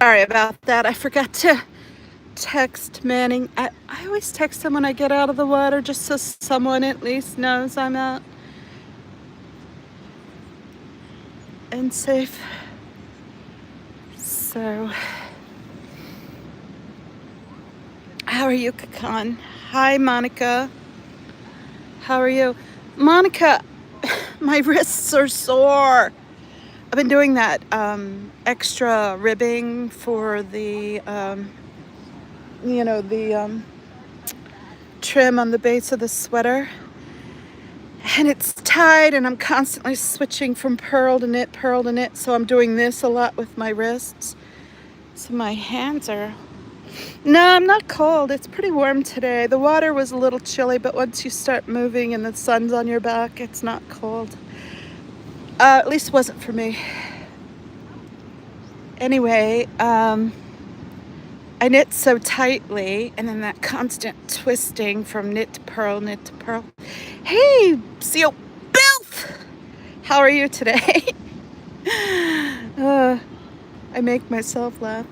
Sorry about that. I forgot to text Manning. I always text him when I get out of the water just so someone at least knows I'm out and safe. So, how are you, Kakan? Hi, Monica. How are you? Monica, my wrists are sore. I've been doing that extra ribbing for the trim on the base of the sweater. And it's tight, and I'm constantly switching from pearl to knit. So I'm doing this a lot with my wrists. So my hands are. No, I'm not cold. It's pretty warm today. The water was a little chilly, but once you start moving and the sun's on your back, it's not cold. At least it wasn't for me. Anyway, I knit so tightly, and then that constant twisting from knit to pearl, knit to pearl. Hey, Seal Bilth! How are you today? I make myself laugh.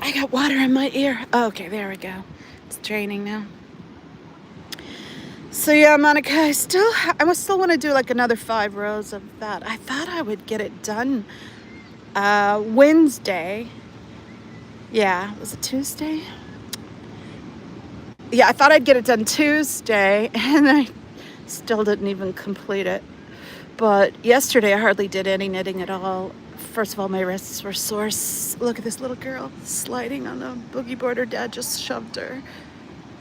I got water in my ear. Oh, okay, there we go. It's draining now. So yeah, Monica, I still want to do like another 5 rows of that. I thought I would get it done Wednesday. Yeah, was it Tuesday? Yeah, I thought I'd get it done Tuesday, and I still didn't even complete it. But yesterday I hardly did any knitting at all. First of all, my wrists were sore. Look at this little girl sliding on the boogie board. Her dad just shoved her.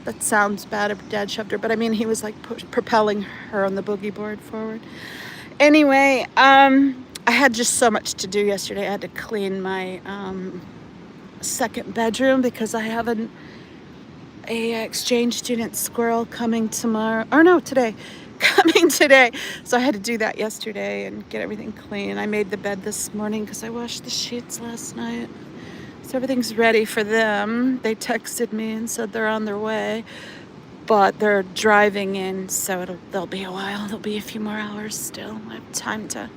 That sounds bad if Dad shoved her, but I mean, he was like propelling her on the boogie board forward. Anyway, I had just so much to do yesterday. I had to clean my second bedroom because I have a exchange student squirrel coming tomorrow. Or no, today. Coming today. So I had to do that yesterday and get everything clean. I made the bed this morning because I washed the sheets last night. So everything's ready for them. They texted me and said they're on their way, but they're driving in, so they'll be a while. There'll be a few more hours still. I have time to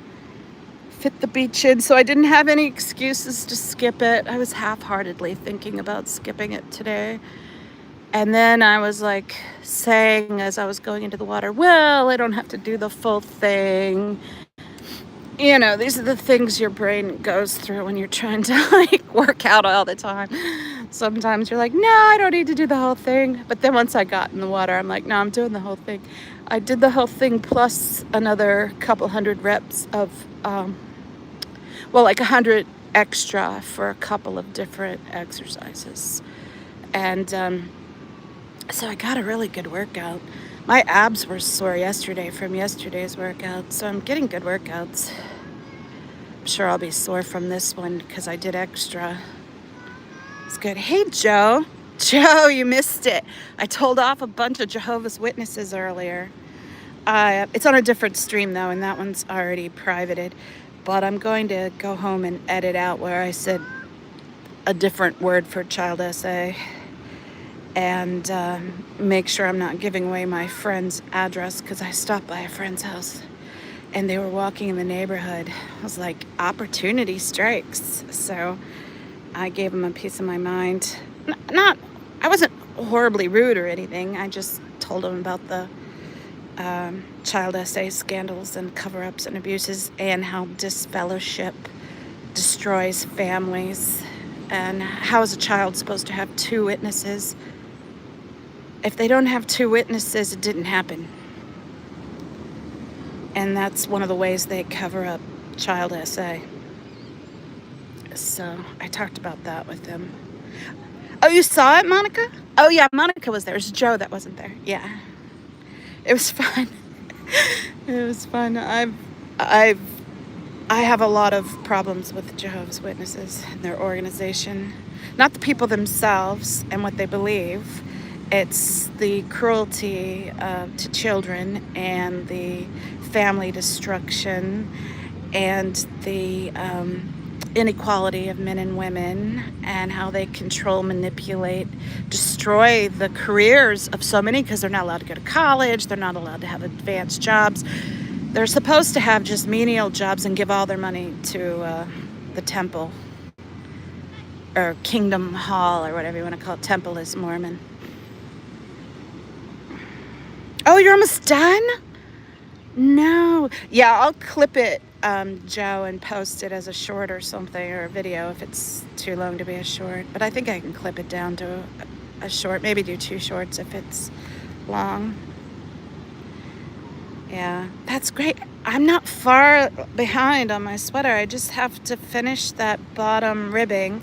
fit the beach in, so I didn't have any excuses to skip it. I was half-heartedly thinking about skipping it today. And then I was like saying as I was going into the water, well, I don't have to do the full thing. You know, these are the things your brain goes through when you're trying to like work out all the time. Sometimes you're like, no, I don't need to do the whole thing. But then once I got in the water, I'm like, no, I'm doing the whole thing. I did the whole thing plus another couple hundred reps of, like 100 extra for a couple of different exercises. And so I got a really good workout. My abs were sore yesterday from yesterday's workout, so I'm getting good workouts. I'm sure I'll be sore from this one because I did extra. It's good. Hey, Joe. Joe, you missed it. I told off a bunch of Jehovah's Witnesses earlier. It's on a different stream, though, and that one's already privated. But I'm going to go home and edit out where I said a different word for child essay. And make sure I'm not giving away my friend's address because I stopped by a friend's house and they were walking in the neighborhood. I was like, opportunity strikes. So I gave them a piece of my mind. I wasn't horribly rude or anything. I just told them about the child essay scandals and cover-ups and abuses and how disfellowship destroys families and how is a child supposed to have 2 witnesses. If they don't have 2 witnesses, it didn't happen. And that's one of the ways they cover up child essay. So I talked about that with them. Oh, you saw it, Monica? Oh yeah, Monica was there. It was Joe that wasn't there. Yeah. It was fun. It was fun. I have a lot of problems with Jehovah's Witnesses and their organization. Not the people themselves and what they believe. It's the cruelty to children and the family destruction and the inequality of men and women and how they control, manipulate, destroy the careers of so many because they're not allowed to go to college. They're not allowed to have advanced jobs. They're supposed to have just menial jobs and give all their money to the temple. or Kingdom Hall, or whatever you want to call it. Temple is Mormon. Oh, you're almost done? No. Yeah, I'll clip it, Joe, and post it as a short or something, or a video if it's too long to be a short. But I think I can clip it down to a short, maybe do 2 shorts if it's long. Yeah, that's great. I'm not far behind on my sweater. I just have to finish that bottom ribbing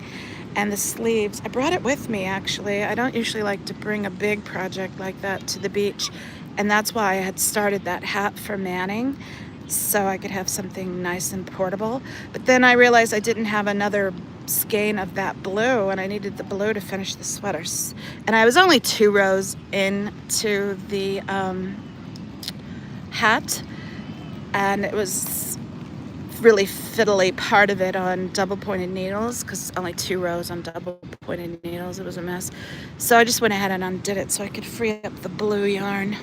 and the sleeves. I brought it with me, actually. I don't usually like to bring a big project like that to the beach, and that's why I had started that hat for Manning, so I could have something nice and portable. But then I realized I didn't have another skein of that blue, and I needed the blue to finish the sweaters. And I was only 2 rows into the hat, and it was really fiddly, part of it on double pointed needles, because only 2 rows on double pointed needles. It was a mess. So I just went ahead and undid it so I could free up the blue yarn.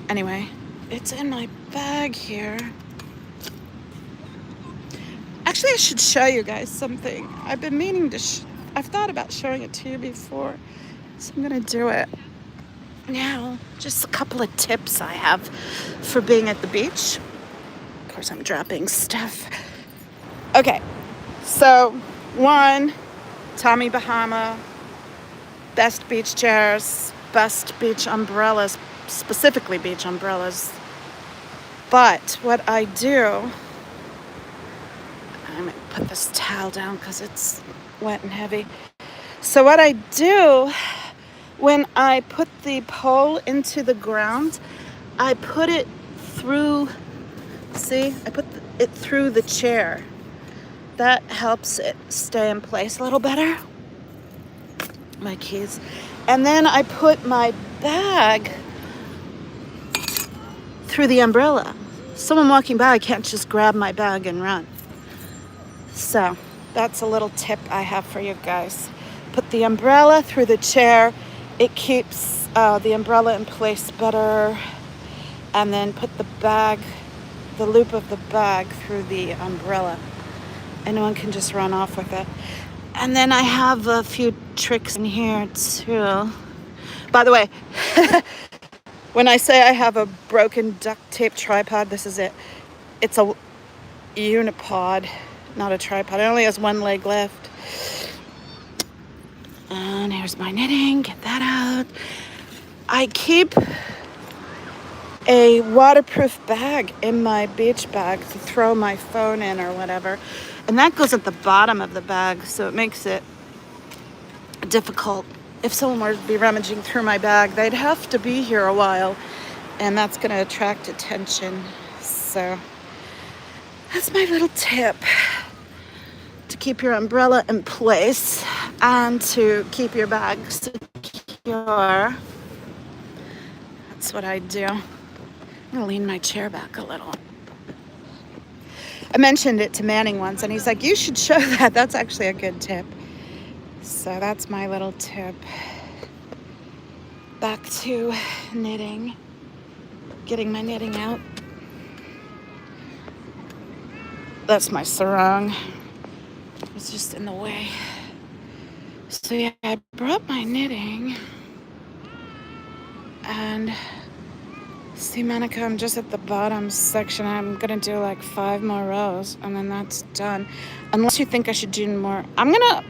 Anyway, it's in my bag here. Actually, I should show you guys something. I've been meaning to I've thought about showing it to you before, so I'm gonna do it now. Just a couple of tips I have for being at the beach. Of course, I'm dropping stuff. Okay, so 1, Tommy Bahama, best beach chairs, best beach umbrellas, specifically beach umbrellas. But what I do, I'm gonna put this towel down because it's wet and heavy. So what I do, when I put the pole into the ground, I put it through, see, I put it through the chair. That helps it stay in place a little better. My keys. And then I put my bag through the umbrella. Someone walking by can't just grab my bag and run. So that's a little tip I have for you guys. Put the umbrella through the chair. It keeps the umbrella in place better. And then put the bag, the loop of the bag, through the umbrella. And no one can just run off with it. And then I have a few tricks in here too. By the way, when I say I have a broken duct tape tripod, this is it. It's a unipod, not a tripod. It only has 1 leg left. And here's my knitting. Get that out. I keep a waterproof bag in my beach bag to throw my phone in or whatever. And that goes at the bottom of the bag, so it makes it difficult. If someone were to be rummaging through my bag, they'd have to be here a while, and that's going to attract attention. So that's my little tip to keep your umbrella in place and to keep your bag secure. That's what I do. I'm going to lean my chair back a little. I mentioned it to Manning once, and he's like, you should show that. That's actually a good tip. So that's my little tip. Back to knitting. Getting my knitting out. That's my sarong. It's just in the way. So yeah, I brought my knitting. And see, Monica, I'm just at the bottom section. I'm gonna do like 5 more rows, and then that's done. Unless you think I should do more. I'm gonna,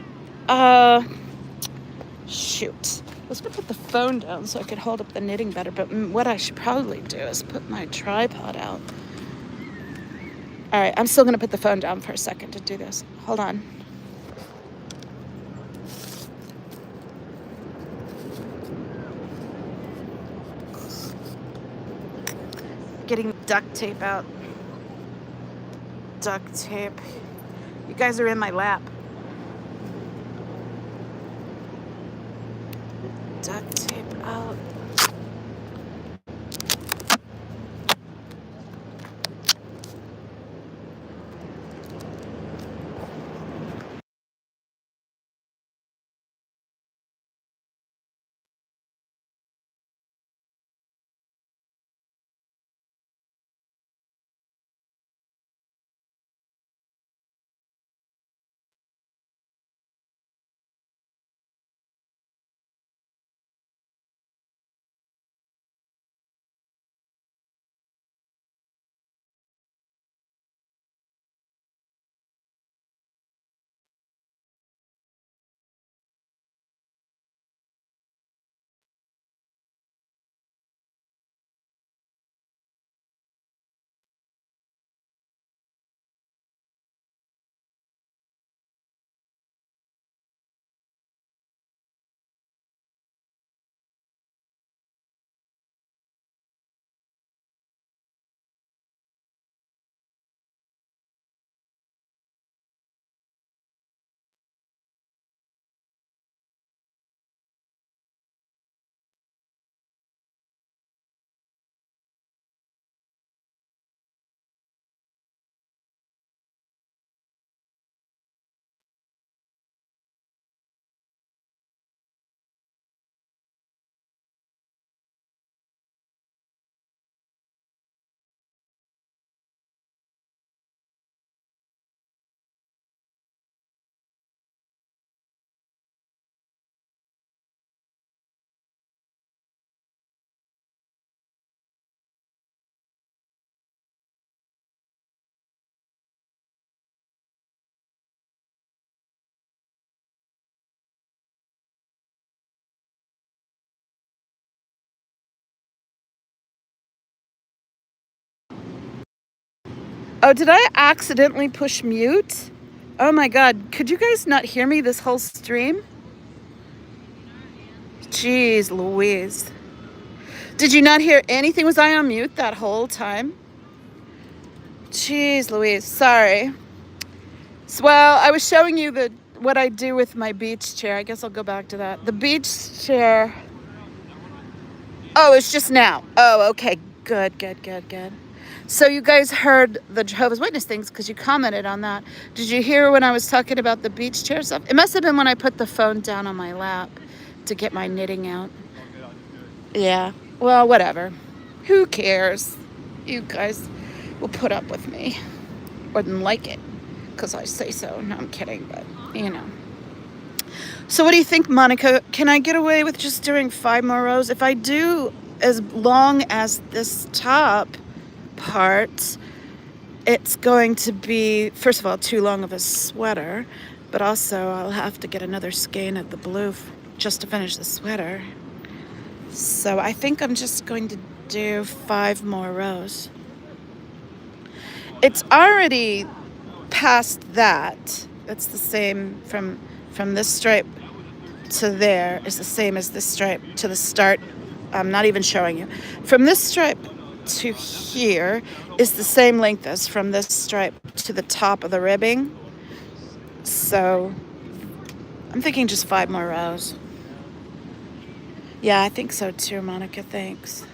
shoot. I was gonna put the phone down so I could hold up the knitting better, but what I should probably do is put my tripod out. All right, I'm still gonna put the phone down for a second to do this. Hold on. Getting duct tape out. Duct tape. You guys are in my lap. Duct tape out. Oh, did I accidentally push mute? Oh my God, could you guys not hear me this whole stream? Jeez Louise. Did you not hear anything? Was I on mute that whole time? Jeez Louise, sorry. So, well, I was showing you what I do with my beach chair. I guess I'll go back to that. The beach chair. Oh, it's just now. Oh, okay. Good, good, good, good. So you guys heard the Jehovah's Witness things because you commented on that. Did you hear when I was talking about the beach chair stuff? It must have been when I put the phone down on my lap to get my knitting out. Yeah. Well, whatever. Who cares? You guys will put up with me. Wouldn't like it because I say so. No, I'm kidding, but you know. So what do you think, Monica? Can I get away with just doing 5 more rows? If I do as long as this top part, it's going to be, first of all, too long of a sweater, but also I'll have to get another skein of the blue just to finish the sweater. So I think I'm just going to do 5 more rows. It's already past that. It's the same from this stripe to there is the same as this stripe to the start. I'm not even showing you. From this stripe to here is the same length as from this stripe to the top of the ribbing. So I'm thinking just 5 more rows. Yeah, I think so too, Monica. Thanks.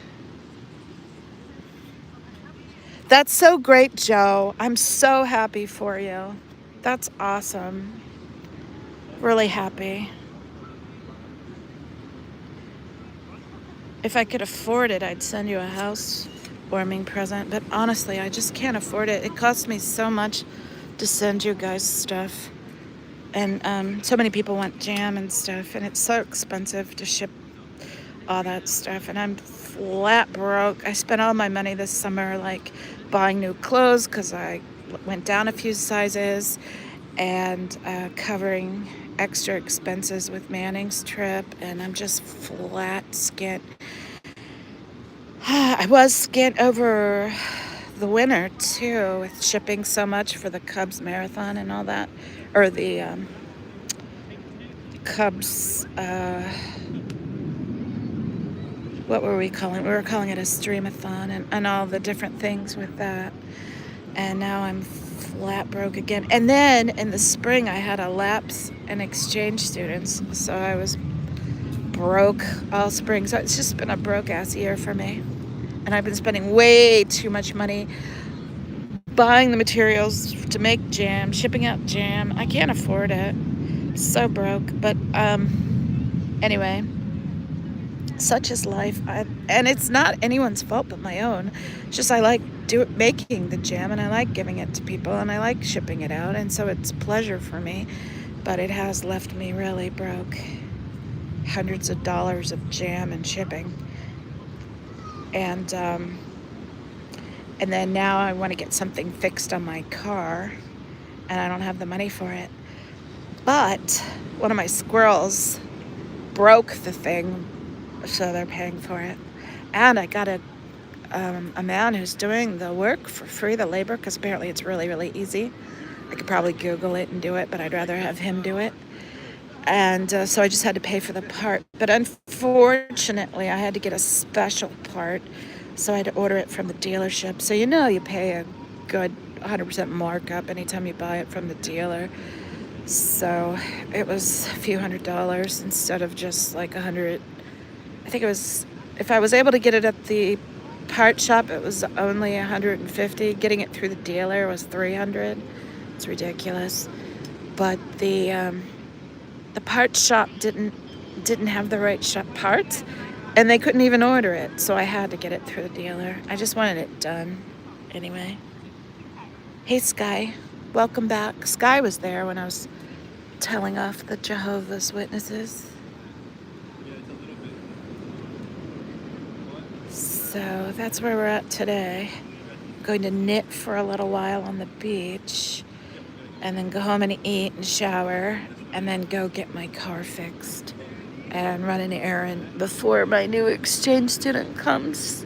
That's so great, Joe. I'm so happy for you. That's awesome. Really happy. If I could afford it, I'd send you a housewarming present. But honestly, I just can't afford it. It costs me so much to send you guys stuff. And so many people want jam and stuff. And it's so expensive to ship all that stuff. And I'm flat broke. I spent all my money this summer, like, buying new clothes because I went down a few sizes. And covering extra expenses with Manning's trip, and I'm just flat skint. I was skint over the winter too, with shipping so much for the Cubs marathon and all that, or the Cubs. What were we calling? We were calling it a streamathon, and all the different things with that. And now I'm flat broke again. And then in the spring I had a lapse in exchange students, so I was broke all spring. So it's just been a broke ass year for me, and I've been spending way too much money buying the materials to make jam, shipping out jam. I can't afford it. So broke. But anyway, such is life. And it's not anyone's fault but my own. It's just I like making the jam, and I like giving it to people, and I like shipping it out, and so it's a pleasure for me. But it has left me really broke. Hundreds of dollars of jam and shipping. And then now I want to get something fixed on my car, and I don't have the money for it. But one of my squirrels broke the thing, so they're paying for it. And I got a man who's doing the work for free, the labor, because apparently it's really, really easy. I could probably Google it and do it, but I'd rather have him do it. And so I just had to pay for the part. But unfortunately, I had to get a special part, so I had to order it from the dealership. So you pay a good 100% markup anytime you buy it from the dealer. So it was a few $100s instead of just like $100. I think it was, if I was able to get it at the part shop, it was only $150. Getting it through the dealer was $300. It's ridiculous. But the part shop didn't have the right shop parts, and they couldn't even order it, so I had to get it through the dealer. I just wanted it done anyway. Hey Sky, welcome back. Sky was there when I was telling off the Jehovah's Witnesses. So that's where we're at today. I'm going to knit for a little while on the beach, and then go home and eat and shower, and then go get my car fixed and run an errand before my new exchange student comes.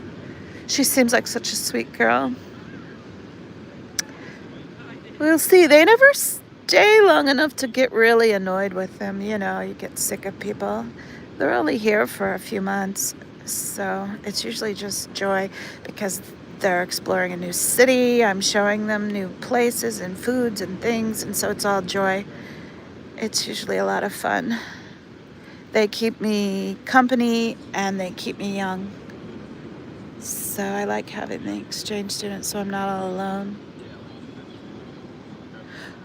She seems like such a sweet girl. We'll see. They never stay long enough to get really annoyed with them. You know, you get sick of people. They're only here for a few months, so it's usually just joy because they're exploring a new city. I'm showing them new places and foods and things, and so it's all joy. It's usually a lot of fun. They keep me company and they keep me young. So I like having the exchange students so I'm not all alone.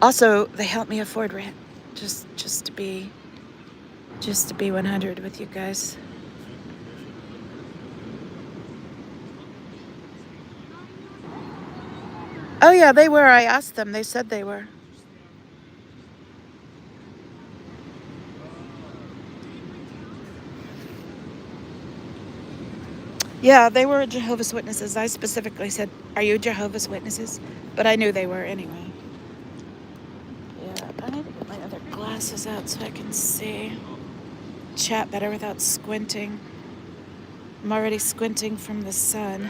Also, they help me afford rent. Just to be 100 with you guys. Oh yeah, they were. I asked them. They said they were. Yeah, they were Jehovah's Witnesses. I specifically said, "Are you Jehovah's Witnesses?" But I knew they were anyway. Yeah, I need to get my other glasses out so I can see. Chat better without squinting. I'm already squinting from the sun.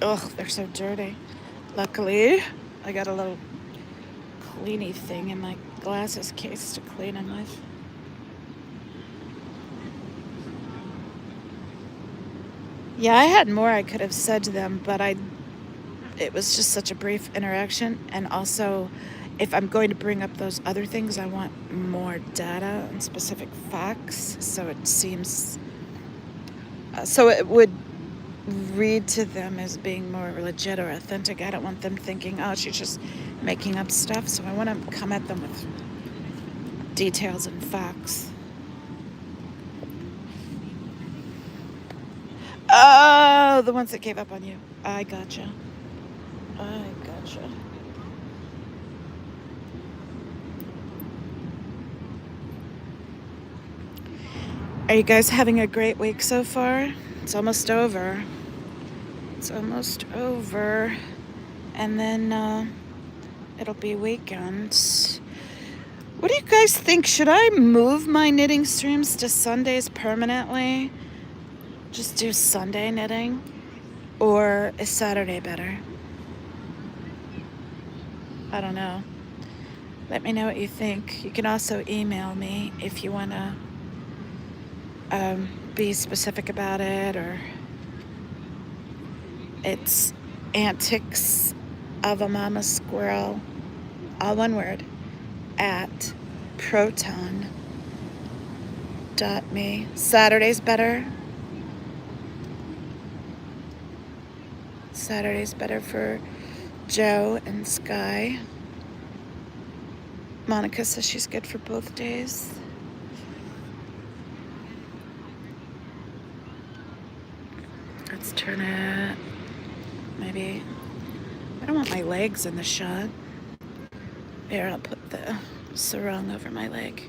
Ugh, they're so dirty. Luckily, I got a little cleany thing in my glasses case to clean them with. Yeah, I had more I could have said to them, but it was just such a brief interaction. And also, if I'm going to bring up those other things, I want more data and specific facts. So it seems, so it would read to them as being more legit or authentic. I don't want them thinking, oh, she's just making up stuff. So I want to come at them with details and facts. Oh, the ones that gave up on you. I gotcha. Are you guys having a great week so far? It's almost over. And then it'll be weekend. What do you guys think? Should I move my knitting streams to Sundays permanently? Just do Sunday knitting? Or is Saturday better? I don't know. Let me know what you think. You can also email me if you want to be specific about it, or it's Antics of a Mama Squirrel, all one word, at proton.me. Saturday's better. Saturday's better for Joe and Sky. Monica says she's good for both days. Let's turn it. Maybe. I don't want my legs in the shot. Here, I'll put the sarong over my leg.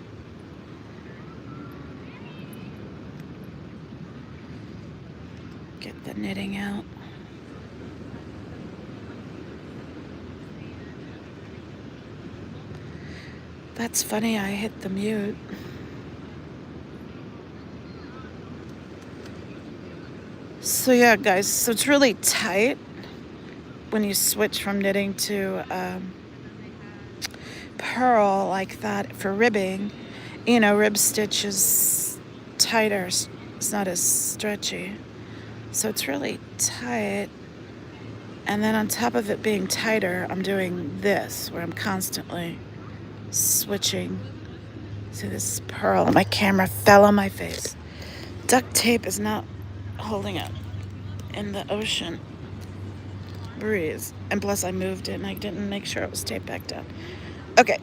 Get the knitting out. That's funny, I hit the mute. So yeah, guys, so it's really tight when you switch from knitting to purl like that for ribbing. You know, rib stitch is tighter, it's not as stretchy. So it's really tight. And then on top of it being tighter, I'm doing this, where I'm constantly switching to this purl. My camera fell on my face. Duct tape is not holding up in the ocean breeze. And plus I moved it and I didn't make sure it was taped back down. Okay.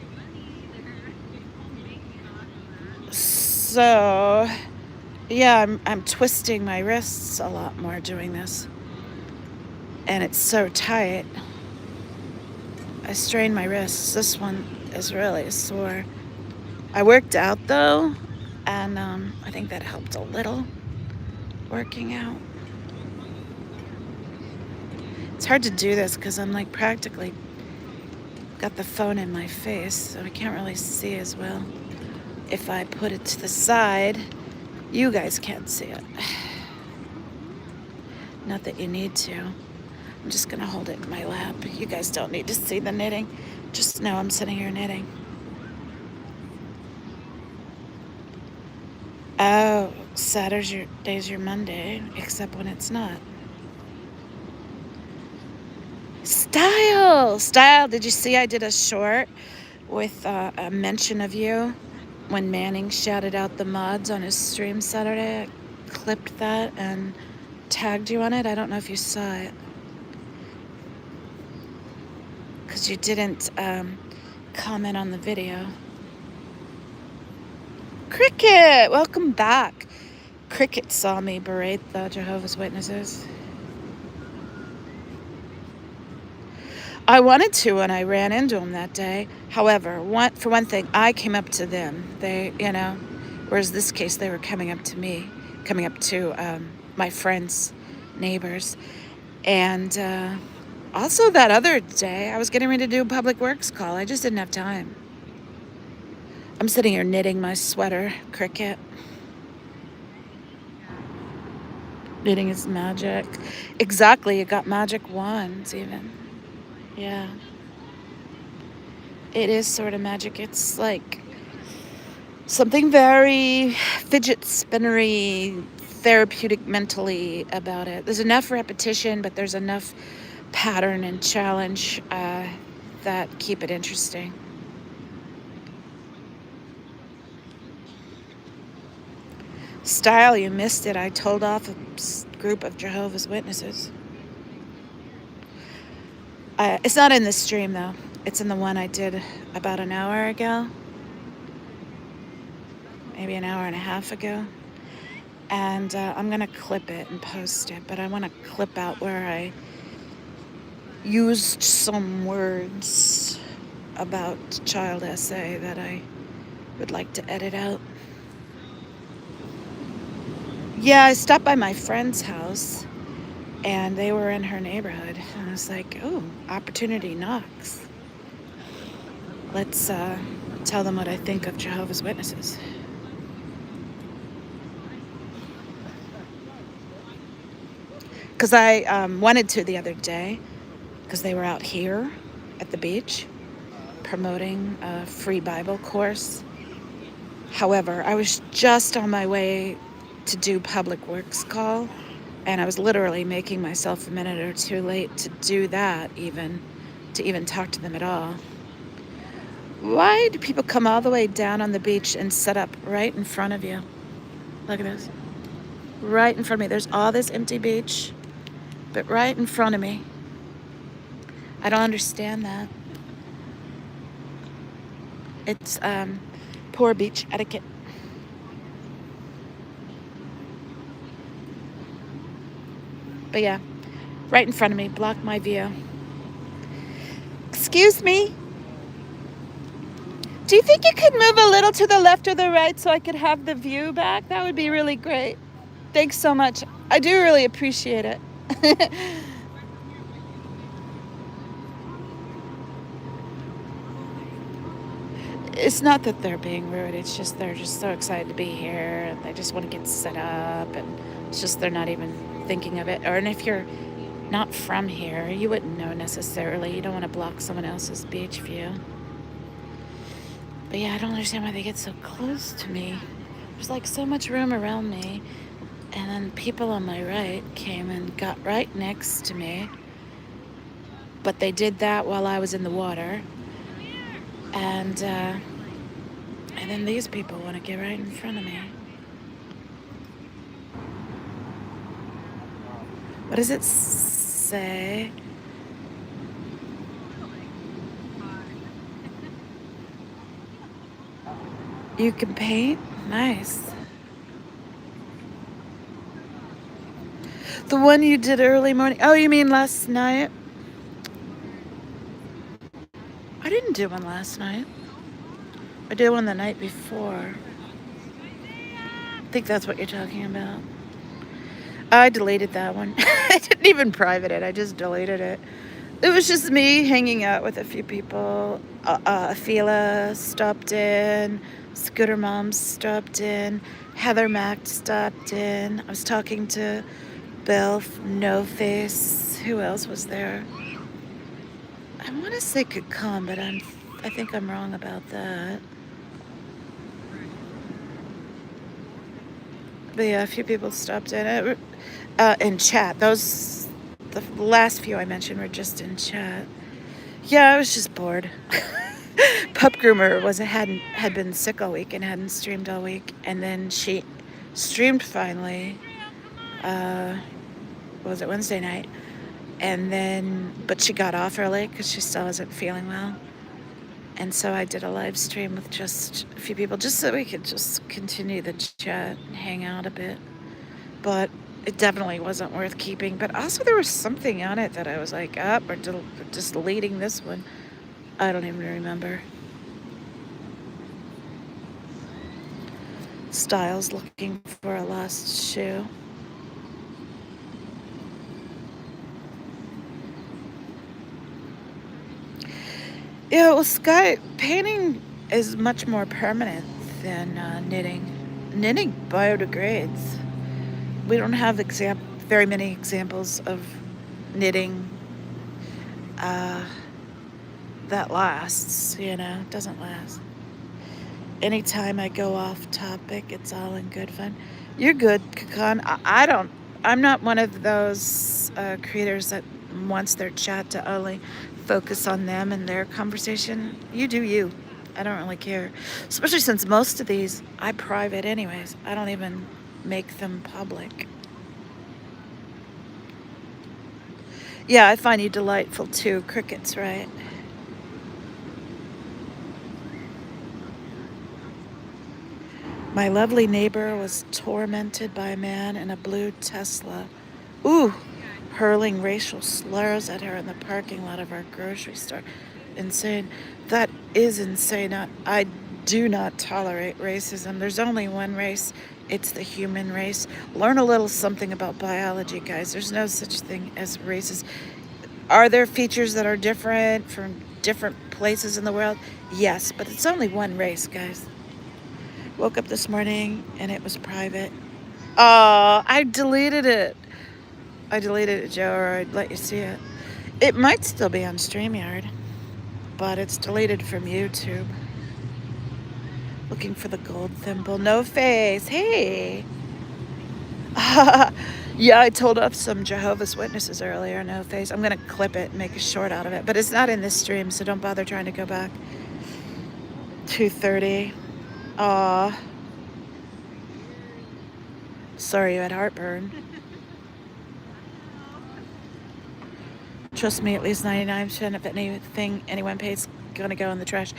So, yeah, I'm twisting my wrists a lot more doing this. And it's so tight. I strain my wrists. This one is really sore. I worked out though, and I think that helped a little, working out. It's hard to do this because I'm like practically got the phone in my face, so I can't really see as well. If I put it to the side, you guys can't see it. Not that you need to. I'm just gonna hold it in my lap. You guys don't need to see the knitting. Just know I'm sitting here knitting. Oh, Saturday's your Monday, except when it's not. Style. Did you see I did a short with a mention of you when Manning shouted out the mods on his stream Saturday? I clipped that and tagged you on it. I don't know if you saw it because you didn't comment on the video. Cricket, welcome back. Cricket saw me berate the Jehovah's Witnesses. I wanted to when I ran into them that day. However, for one thing, I came up to them. They, whereas this case, they were coming up to me, coming up to my friends, neighbors. And also that other day, I was getting ready to do a public works call. I just didn't have time. I'm sitting here knitting my sweater, Cricket. Knitting is magic. Exactly, you got magic wands even. Yeah. It is sort of magic. It's like something very fidget spinnery, therapeutic mentally about it. There's enough repetition, but there's enough pattern and challenge that keep it interesting. Style, you missed it. I told off a group of Jehovah's Witnesses. It's not in the stream, though. It's in the one I did about an hour ago. Maybe an hour and a half ago. And I'm going to clip it and post it. But I want to clip out where I used some words about child essay that I would like to edit out. Yeah, I stopped by my friend's house. And they were in her neighborhood. And I was like, oh, opportunity knocks. Let's tell them what I think of Jehovah's Witnesses. Because I wanted to the other day, because they were out here at the beach promoting a free Bible course. However, I was just on my way to do public works call. And I was literally making myself a minute or two late to do that, to even talk to them at all. Why do people come all the way down on the beach and set up right in front of you? Look at this. Right in front of me. There's all this empty beach, but right in front of me. I don't understand that. It's poor beach etiquette. But yeah, right in front of me, blocked my view. Excuse me. Do you think you could move a little to the left or the right so I could have the view back? That would be really great. Thanks so much. I do really appreciate it. It's not that they're being rude. It's just they're just so excited to be here and they just want to get set up, and it's just they're not even thinking of it. And if you're not from here, you wouldn't know necessarily. You don't want to block someone else's beach view. But yeah, I don't understand why they get so close to me. There's like so much room around me. And then people on my right came and got right next to me. But they did that while I was in the water. And then these people want to get right in front of me. What does it say? You can paint? Nice. The one you did early morning. Oh, you mean last night? I didn't do one last night. I did one the night before. I think that's what you're talking about. I deleted that one. I didn't even private it. I just deleted it. It was just me hanging out with a few people. Fila stopped in. Scooter Mom stopped in. Heather Mack stopped in. I was talking to Bill, No Face. Who else was there? I want to say could come, but I think I'm wrong about that. But yeah, a few people stopped in chat. The last few I mentioned were just in chat. Yeah, I was just bored. Pup Groomer had been sick all week and hadn't streamed all week, and then she streamed finally. Was it Wednesday night? And then, but she got off early because she still wasn't feeling well. And so I did a live stream with just a few people, just so we could just continue the chat and hang out a bit. But it definitely wasn't worth keeping. But also there was something on it that I was like, we're just deleting this one. I don't even remember. Styles looking for a lost shoe. Yeah, well, Sky, painting is much more permanent than knitting. Knitting biodegrades. We don't have very many examples of knitting that lasts, doesn't last. Anytime I go off topic, it's all in good fun. You're good, Kakan. I'm not one of those creators that wants their chat to only focus on them and their conversation. You do you. I don't really care. Especially since most of these I private anyways. I don't even make them public. Yeah, I find you delightful too. Crickets, right? My lovely neighbor was tormented by a man in a blue Tesla. Ooh, hurling racial slurs at her in the parking lot of our grocery store. Insane. That is insane. I do not tolerate racism. There's only one race. It's the human race. Learn a little something about biology, guys. There's no such thing as races. Are there features that are different from different places in the world? Yes, but it's only one race, guys. Woke up this morning and it was private. Oh, I deleted it. Joe, or I'd let you see it. It might still be on StreamYard, but it's deleted from YouTube. Looking for the gold thimble. No Face. Hey. Yeah, I told off some Jehovah's Witnesses earlier. No Face. I'm going to clip it and make a short out of it. But it's not in this stream, so don't bother trying to go back. 2:30. Aw. Sorry you had heartburn. Trust me, at least 99% of anything anyone pays gonna go in the trash.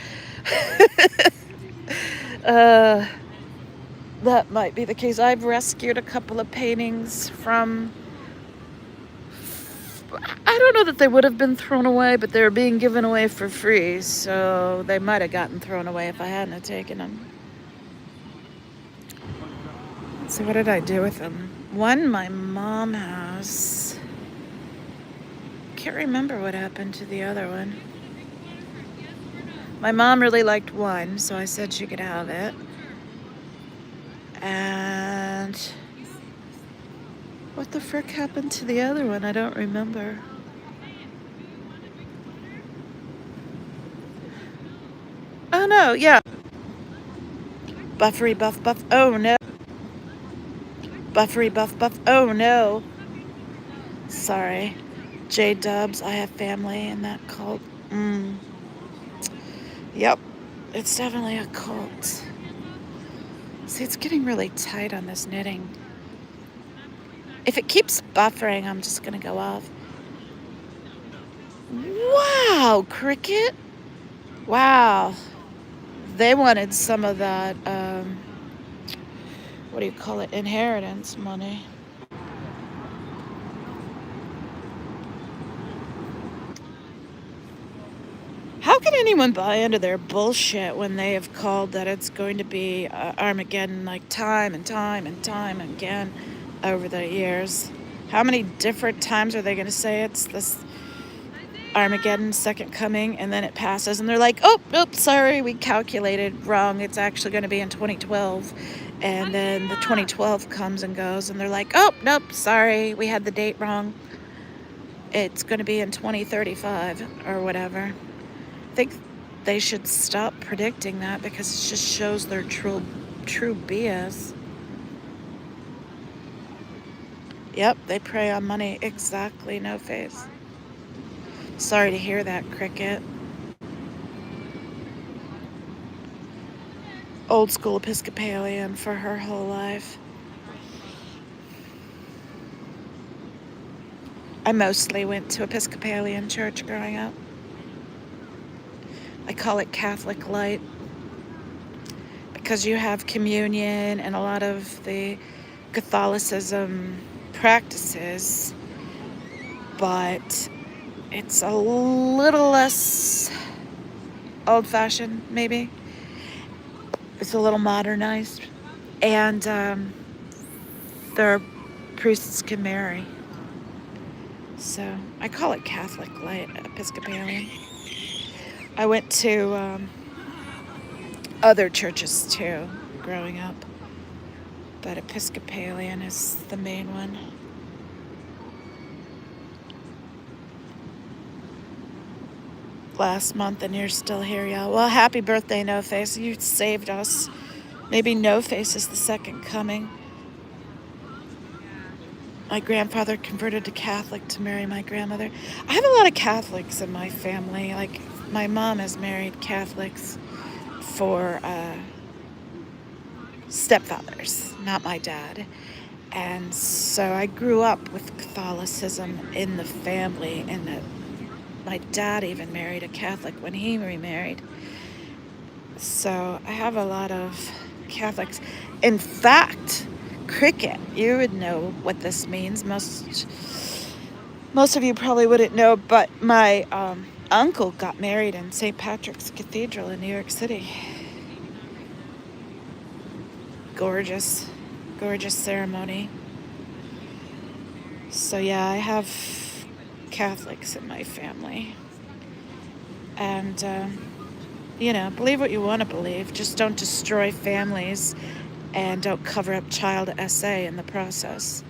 That might be the case. I've rescued a couple of paintings from... I don't know that they would have been thrown away, but they were being given away for free, so they might have gotten thrown away if I hadn't have taken them. So what did I do with them? One my mom has. Can't remember what happened to the other one. My mom really liked one, so I said she could have it. And what the frick happened to the other one? I don't remember. Oh no, yeah. Buffery buff. Oh no. Buffery buff. Oh no. Sorry. J Dubs, I have family in that cult. Yep. It's definitely a cult. See, it's getting really tight on this knitting. If it keeps buffering, I'm just going to go off. Wow, Cricket. Wow. They wanted some of that, what do you call it, inheritance money. How can anyone buy into their bullshit when they have called that it's going to be Armageddon like time and time again over the years? How many different times are they going to say it's this Armageddon second coming, and then it passes and they're like, oh, sorry, we calculated wrong. It's actually going to be in 2012. And then the 2012 comes and goes, and they're like, oh, nope, sorry, we had the date wrong. It's going to be in 2035 or whatever. I think they should stop predicting that because it just shows their true BS. Yep, they prey on money. Exactly, no face. Sorry to hear that, Cricket. Old school Episcopalian for her whole life. I mostly went to Episcopalian church growing up. I call it Catholic light because you have communion and a lot of the Catholicism practices, but it's a little less old-fashioned, maybe. It's a little modernized, and their priests can marry. So I call it Catholic light Episcopalian. I went to other churches too growing up, but Episcopalian is the main one. Last month and you're still here, y'all. Well, happy birthday, No Face. You saved us. Maybe No Face is the second coming. My grandfather converted to Catholic to marry my grandmother. I have a lot of Catholics in my family. Like, my mom has married Catholics for stepfathers, not my dad. And so I grew up with Catholicism in the family, and my dad even married a Catholic when he remarried. So I have a lot of Catholics. In fact, Cricket, you would know what this means. Most of you probably wouldn't know, but my uncle got married in St. Patrick's Cathedral in New York City. Gorgeous, gorgeous ceremony. So yeah, I have Catholics in my family. And, believe what you want to believe. Just don't destroy families and don't cover up child SA in the process.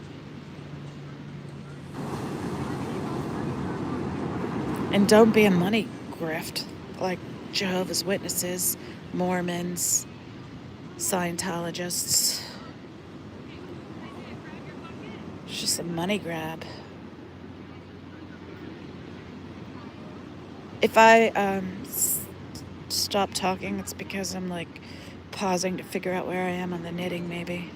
And don't be a money grift like Jehovah's Witnesses, Mormons, Scientologists. It's just a money grab. If I stop talking, it's because I'm like pausing to figure out where I am on the knitting, maybe.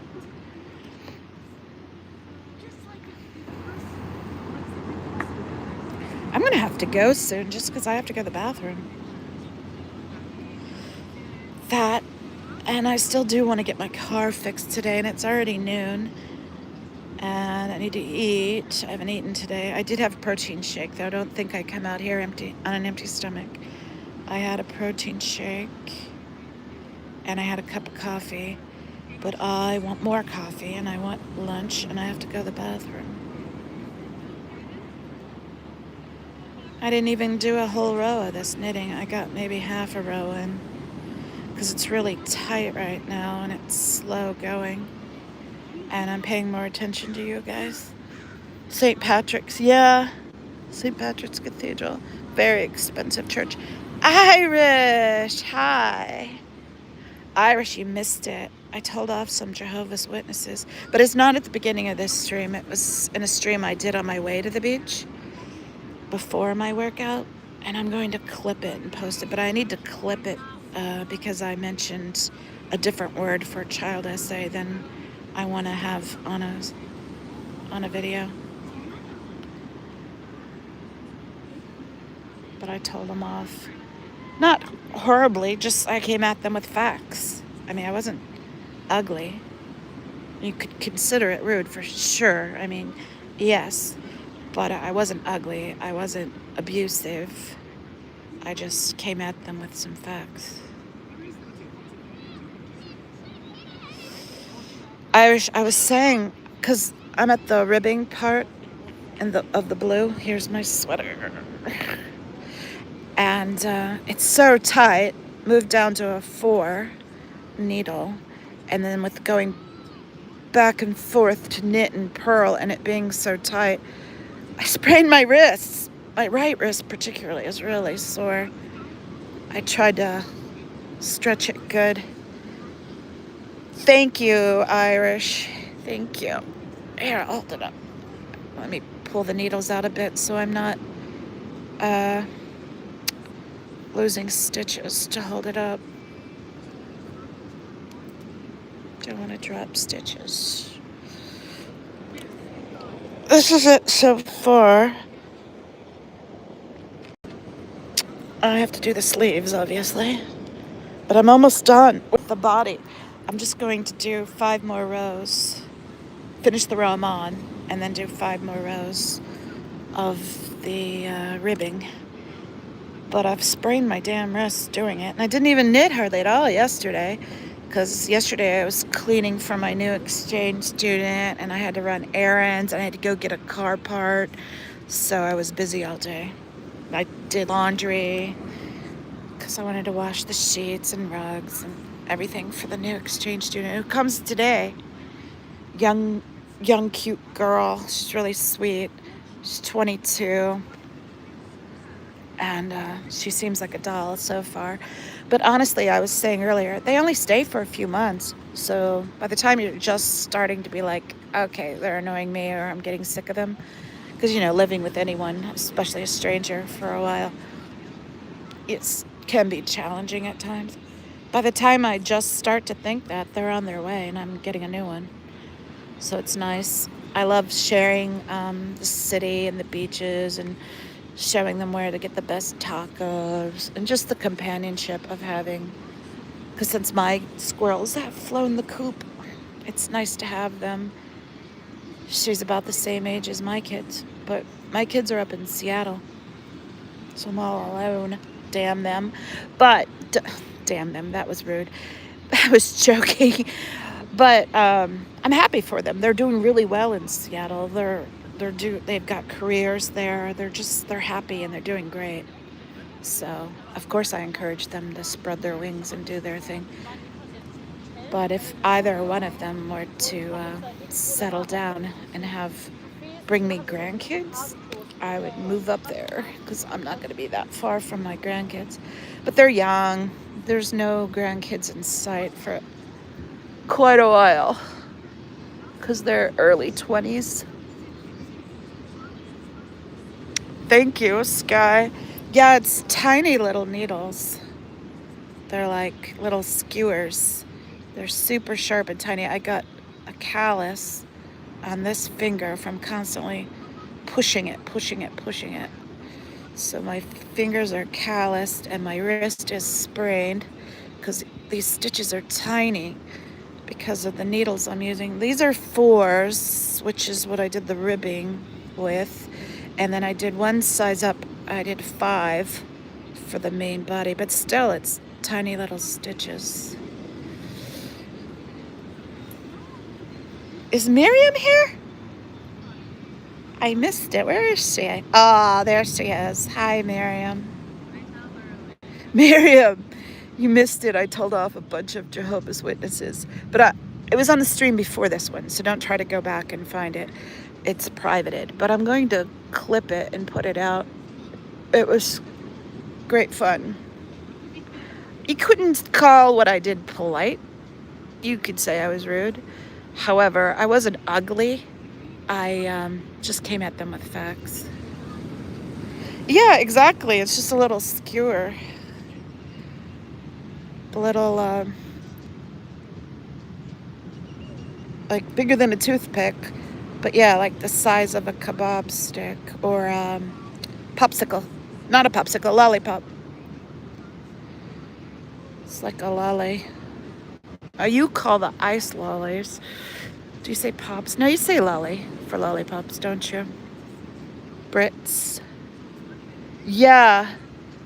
I'm gonna have to go soon just because I have to go to the bathroom. That, and I still do want to get my car fixed today, and it's already noon. And I need to eat. I haven't eaten today. I did have a protein shake, though. Don't think I come out here on an empty stomach. I had a protein shake, and I had a cup of coffee. But I want more coffee, and I want lunch, and I have to go to the bathroom. I didn't even do a whole row of this knitting. I got maybe half a row in, because it's really tight right now, and it's slow going. And I'm paying more attention to you guys. St. Patrick's, yeah. St. Patrick's Cathedral. Very expensive church. Irish, hi. Irish, you missed it. I told off some Jehovah's Witnesses. But it's not at the beginning of this stream. It was in a stream I did on my way to the beach before my workout. And I'm going to clip it and post it. But I need to clip it because I mentioned a different word for child SA than I want to have on a video. But I told them off. Not horribly, just I came at them with facts. I mean, I wasn't ugly. You could consider it rude for sure. I mean, yes, but I wasn't ugly. I wasn't abusive. I just came at them with some facts. Irish, I was saying, because I'm at the ribbing part of the blue. Here's my sweater. And it's so tight. Moved down to a 4 needle. And then with going back and forth to knit and purl and it being so tight, I sprained my wrists. My right wrist particularly is really sore. I tried to stretch it good. Thank you, Irish. Thank you. Here, I'll hold it up. Let me pull the needles out a bit so I'm not losing stitches to hold it up. Don't want to drop stitches. This is it so far. I have to do the sleeves, obviously. But I'm almost done with the body. I'm just going to do 5 more rows. Finish the row I'm on, and then do 5 more rows of the ribbing. But I've sprained my damn wrist doing it. And I didn't even knit hardly at all yesterday. Because yesterday I was cleaning for my new exchange student. And I had to run errands. And I had to go get a car part. So I was busy all day. I did laundry. Because I wanted to wash the sheets and rugs and everything for the new exchange student who comes today. Young, cute girl. She's really sweet. She's 22. And she seems like a doll so far. But honestly, I was saying earlier, they only stay for a few months. So by the time you're just starting to be like, okay, they're annoying me or I'm getting sick of them. Because, living with anyone, especially a stranger, for a while, it can be challenging at times. By the time I just start to think that, they're on their way and I'm getting a new one. So it's nice. I love sharing the city and the beaches and showing them where to get the best tacos and just the companionship of having, because since my squirrels have flown the coop, it's nice to have them. She's about the same age as my kids, but my kids are up in Seattle, so I'm all alone. Damn them. But damn them, that was rude. I was joking. But I'm happy for them. They're doing really well in Seattle. They've got careers there. They're happy and they're doing great. So, of course, I encourage them to spread their wings and do their thing. But if either one of them were to settle down and bring me grandkids, I would move up there because I'm not going to be that far from my grandkids. But they're young. There's no grandkids in sight for quite a while because they're early 20s. Thank you, Sky. Yeah, it's tiny little needles. They're like little skewers. They're super sharp and tiny. I got a callus on this finger from constantly pushing it. So my fingers are calloused and my wrist is sprained because these stitches are tiny because of the needles I'm using. These are 4s, which is what I did the ribbing with. And then I did one size up. I did 5 for the main body, but still it's tiny little stitches. Is Miriam here? I missed it. Where is she? Oh, there she is. Hi, Miriam. Miriam, you missed it. I told off a bunch of Jehovah's Witnesses. But it was on the stream before this one, so don't try to go back and find it. It's privated. But I'm going to clip it and put it out. It was great fun. You couldn't call what I did polite. You could say I was rude. However, I wasn't ugly. I just came at them with facts. Yeah, exactly. It's just a little skewer. A little, like bigger than a toothpick. But yeah, like the size of a kebab stick or popsicle. Not a popsicle, lollipop. It's like a lolly. You call the ice lollies. Do you say pops? No, you say lolly for lollipops, don't you? Brits. Yeah,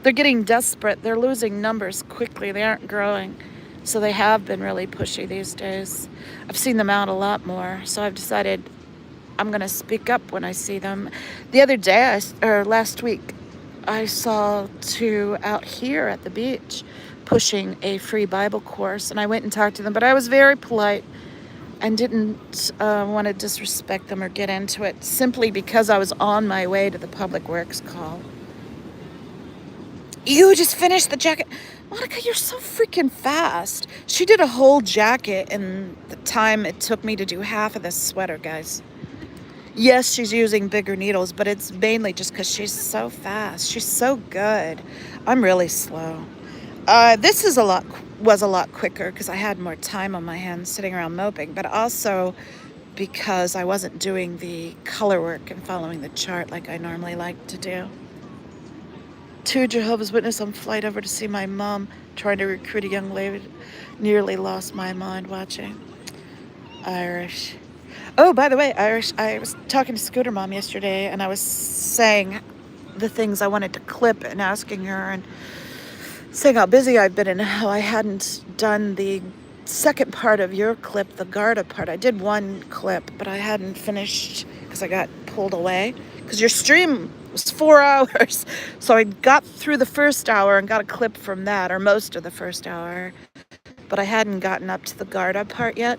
they're getting desperate. They're losing numbers quickly. They aren't growing. So they have been really pushy these days. I've seen them out a lot more. So I've decided I'm going to speak up when I see them. The other day, or last week, I saw 2 out here at the beach pushing a free Bible course, and I went and talked to them, but I was very polite and didn't want to disrespect them or get into it, simply because I was on my way to the public works call. You just finished the jacket. Monica, you're so freaking fast. She did a whole jacket in the time it took me to do half of this sweater, guys. Yes, she's using bigger needles, but it's mainly just because she's so fast. She's so good. I'm really slow. This was a lot quicker because I had more time on my hands sitting around moping, but also because I wasn't doing the color work and following the chart like I normally like to do. 2 Jehovah's Witnesses on flight over to see my mom, trying to recruit a young lady. Nearly lost my mind watching. Irish. Oh, by the way, Irish, I was talking to Scooter Mom yesterday, and I was saying the things I wanted to clip and asking her, and saying how busy I've been and how I hadn't done the second part of your clip, the Garda part. I did one clip, but I hadn't finished because I got pulled away. Because your stream was 4 hours. So I got through the first hour and got a clip from that, or most of the first hour. But I hadn't gotten up to the Garda part yet.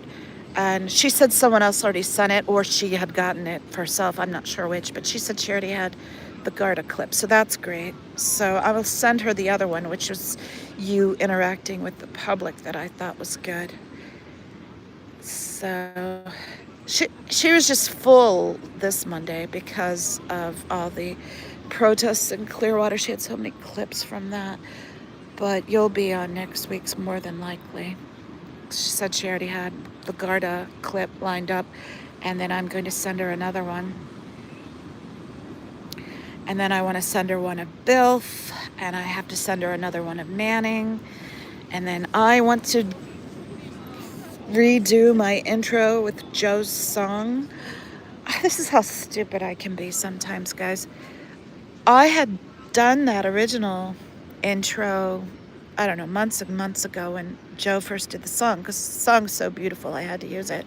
And she said someone else already sent it, or she had gotten it herself. I'm not sure which, but she said she already had the Garda clip. So that's great. So I will send her the other one, which was you interacting with the public, that I thought was good. So she was just full this Monday because of all the protests in Clearwater. She had so many clips from that. But you'll be on next week's more than likely. She said she already had the Garda clip lined up, and then I'm going to send her another one. And then I want to send her one of Bilf, and I have to send her another one of Manning. And then I want to redo my intro with Joe's song. This is how stupid I can be sometimes, guys. I had done that original intro, I don't know, months and months ago when Joe first did the song, because the song's so beautiful I had to use it.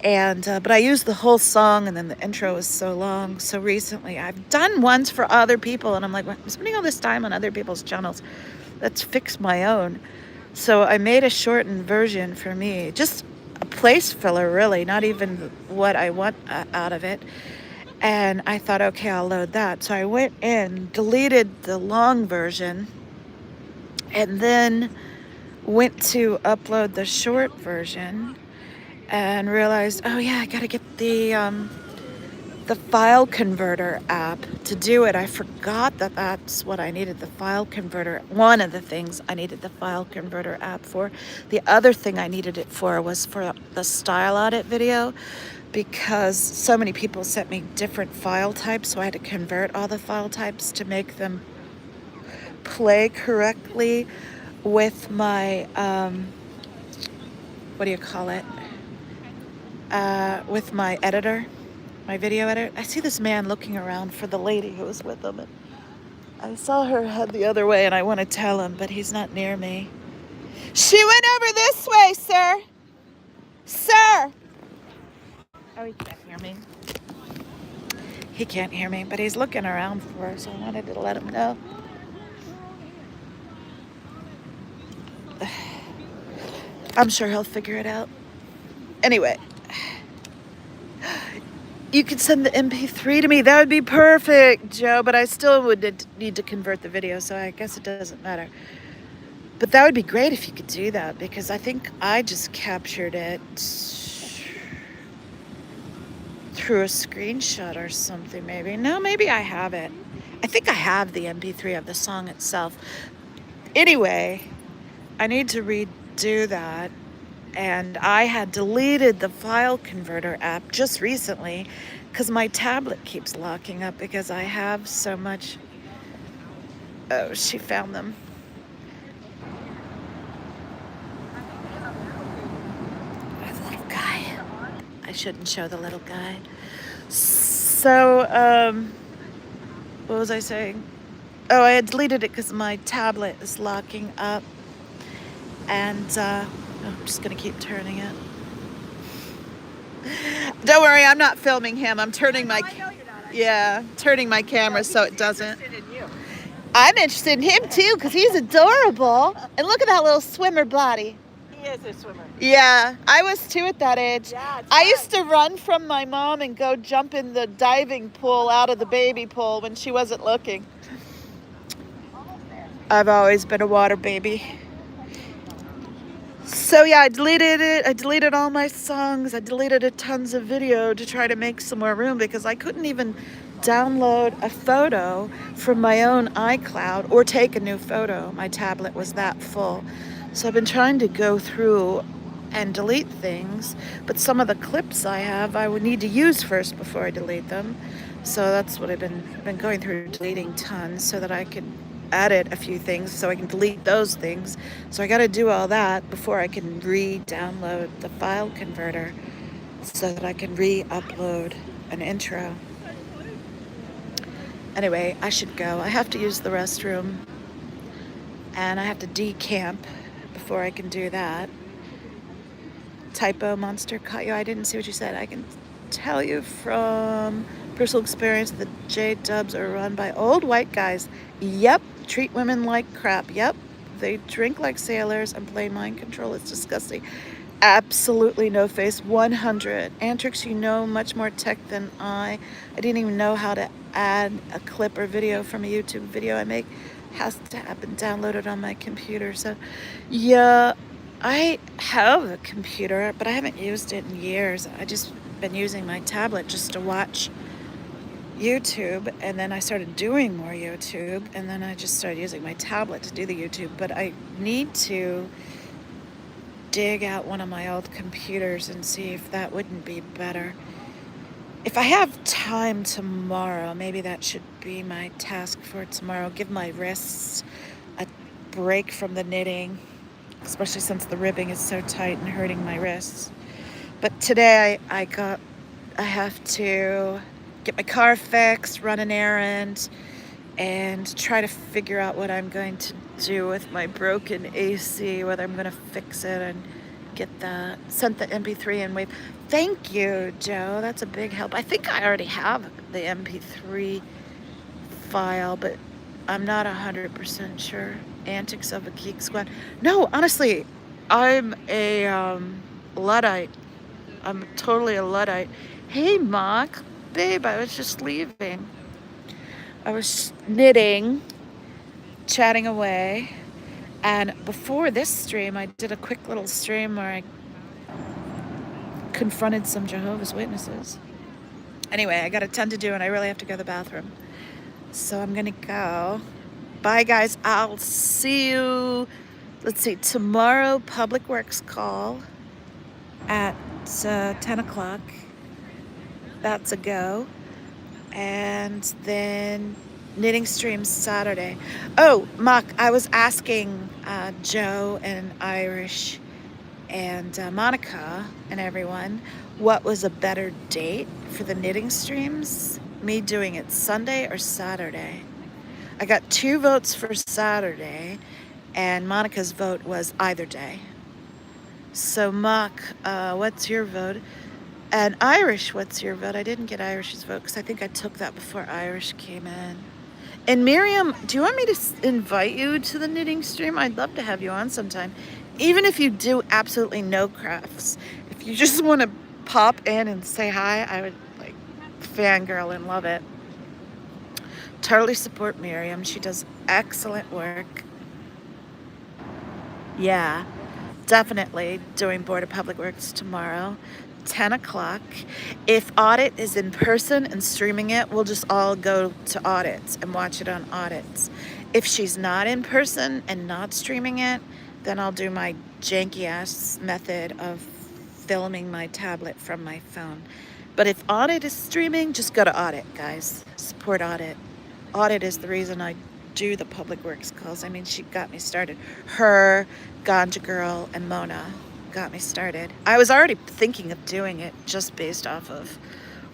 And but I used the whole song, and then the intro was so long. So recently I've done ones for other people, and I'm like, I'm spending all this time on other people's channels. Let's fix my own. So I made a shortened version for me, just a place filler, really, not even what I want out of it. And I thought, okay, I'll load that. So I went in, deleted the long version, and then went to upload the short version, and realized, oh yeah, I gotta get the file converter app to do it. I forgot that that's what I needed the file converter. One of the things I needed the file converter app for. The other thing I needed it for was for the style audit video, because so many people sent me different file types, so I had to convert all the file types to make them play correctly with my what do you call it? With my editor, my video editor. I see this man looking around for the lady who was with him, and I saw her head the other way, and I want to tell him, but he's not near me. She went over this way, sir. Sir. Oh, he can't hear me. He can't hear me, but he's looking around for her, so I wanted to let him know. I'm sure he'll figure it out. Anyway. You could send the MP3 to me. That would be perfect, Joe. But I still would need to convert the video, so I guess it doesn't matter. But that would be great if you could do that, because I think I just captured it through a screenshot or something, maybe. No, maybe I have it. I think I have the MP3 of the song itself. Anyway, I need to redo that. And I had deleted the file converter app just recently because my tablet keeps locking up because I have so much. Oh, she found them. The little guy. I shouldn't show the little guy. So, what was I saying? Oh, I had deleted it because my tablet is locking up. And, I'm just going to keep turning it. Don't worry, I'm not filming him. I'm turning turning my camera so it doesn't. I'm interested in him too because he's adorable. And look at that little swimmer body. He is a swimmer. Yeah, I was too at that age. Yeah, it's I fun. used to run from my mom and go jump in the diving pool out of the baby pool when she wasn't looking. I've always been a water baby. So yeah, I deleted it. I deleted all my songs. I deleted a tons of video to try to make some more room because I couldn't even download a photo from my own iCloud or take a new photo. My tablet was that full. So I've been trying to go through and delete things, but some of the clips I have I would need to use first before I delete them. So that's what I've been going through, deleting tons so that I could edit a few things so I can delete those things. So I got to do all that before I can re-download the file converter so that I can re-upload an intro. Anyway, I should go. I have to use the restroom and I have to decamp before I can do that. Typo monster caught you. I didn't see what you said. I can tell you from personal experience that J-dubs are run by old white guys. Yep. Treat women like crap. Yep. They drink like sailors and play mind control. It's disgusting. Absolutely no face. 100. Antics, you know much more tech than I. I didn't even know how to add a clip or video from a YouTube video I make. Has to have been downloaded on my computer. So, yeah, I have a computer, but I haven't used it in years. I just been using my tablet just to watch YouTube, and then I started doing more YouTube, and then I just started using my tablet to do the YouTube. But I need to dig out one of my old computers and see if that wouldn't be better. If I have time tomorrow, maybe that should be my task for tomorrow. Give my wrists a break from the knitting, especially since the ribbing is so tight and hurting my wrists. But today I have to get my car fixed, run an errand, and try to figure out what I'm going to do with my broken AC, whether I'm going to fix it and sent the MP3 and wave. Thank you, Joe. That's a big help. I think I already have the MP3 file, but I'm not 100% sure. Antics of a Geek Squad. No, honestly, I'm a Luddite. I'm totally a Luddite. Hey, Mark. Babe, I was just leaving. I was knitting, chatting away, and before this stream, I did a quick little stream where I confronted some Jehovah's Witnesses. Anyway, I got a ton to do, and I really have to go to the bathroom. So I'm gonna go. Bye, guys. I'll see you, let's see, tomorrow, Public Works call at 10 o'clock. That's a go. And then knitting stream Saturday. Oh, Mark, I was asking Joe and Irish and Monica and everyone what was a better date for the knitting streams. Me doing it Sunday or Saturday. I got 2 votes for Saturday, and Monica's vote was either day. So, Mark, what's your vote? And Irish, what's your vote? I didn't get Irish's vote because I think I took that before Irish came in. And Miriam, do you want me to invite you to the knitting stream? I'd love to have you on sometime. Even if you do absolutely no crafts. If you just want to pop in and say hi, I would like fangirl and love it. Totally support Miriam. She does excellent work. Yeah, definitely doing Board of Public Works tomorrow. 10 o'clock. If Audit is in person and streaming it, we'll just all go to Audits and watch it on Audits. If she's not in person and not streaming it, then I'll do my janky ass method of filming my tablet from my phone. But if Audit is streaming, just go to Audit, guys. Support Audit. Audit is the reason I do the Public Works calls. I mean, she got me started. Her, Ganja Girl, and Mona got me started. I was already thinking of doing it just based off of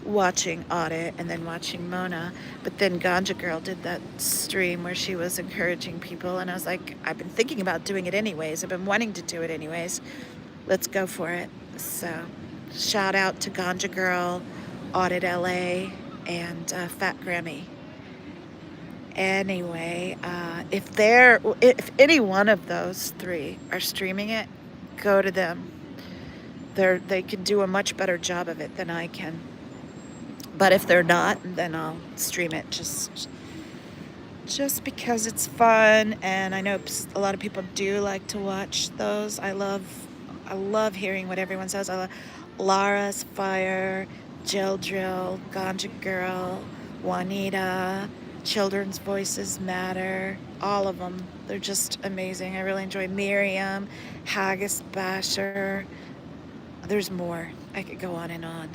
watching Audit and then watching Mona, but then Ganja Girl did that stream where she was encouraging people, and I was like, I've been thinking about doing it anyways. I've been wanting to do it anyways. Let's go for it. So shout out to Ganja Girl, Audit LA, and Fat Grammy. Anyway, if any one of those three are streaming it, go to them. They can do a much better job of it than I can. But if they're not, then I'll stream it just because it's fun, and I know a lot of people do like to watch those. I love hearing what everyone says. I love Lara's Fire, Jill Drill, Ganja Girl, Juanita, Children's Voices Matter, all of them. They're just amazing. I really enjoy Miriam, Haggis Basher. There's more. I could go on and on.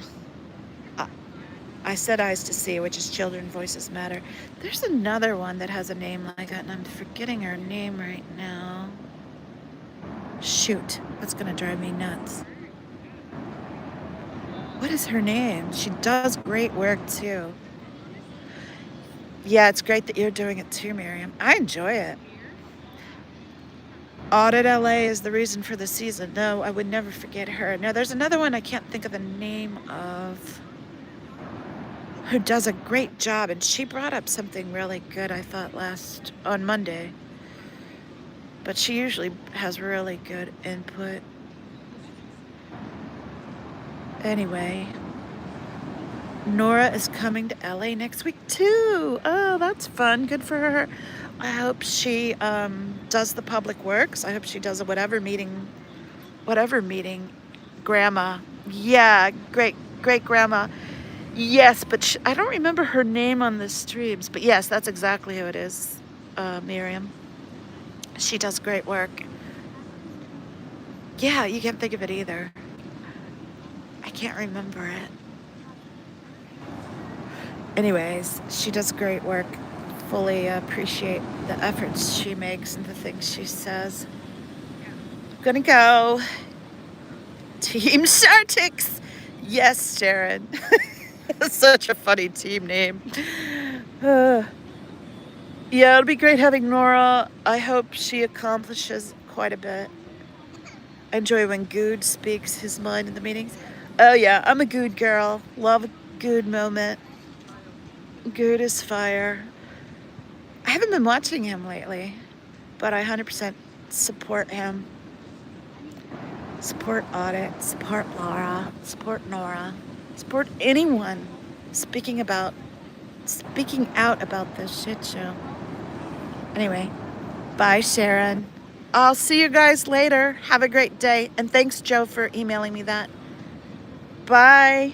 I said Eyes to See, which is Children's Voices Matter. There's another one that has a name like that, and I'm forgetting her name right now. Shoot, that's gonna drive me nuts. What is her name? She does great work too. Yeah, it's great that you're doing it too, Miriam. I enjoy it. Audit LA is the reason for the season. No, I would never forget her. No, there's another one I can't think of the name of, who does a great job, and she brought up something really good, I thought, on Monday. But she usually has really good input. Anyway, Nora is coming to LA next week too. Oh, that's fun. Good for her. I hope she does the public works. I hope she does a whatever meeting. Grandma. Yeah, great grandma. Yes, but I don't remember her name on the streams. But yes, that's exactly who it is, Miriam. She does great work. Yeah, you can't think of it either. I can't remember it. Anyways, she does great work. Fully appreciate the efforts she makes and the things she says. I'm gonna go. Team Antics. Yes, Sharon. Such a funny team name. Yeah, it'll be great having Nora. I hope she accomplishes quite a bit. I enjoy when Good speaks his mind in the meetings. Oh yeah, I'm a Good girl. Love a Good moment. Good is fire. I haven't been watching him lately, but I 100% support him. Support Audit, support Laura, support Nora, support anyone speaking out about this shit show. Anyway, bye, Sharon. I'll see you guys later. Have a great day. And thanks, Joe, for emailing me that. Bye.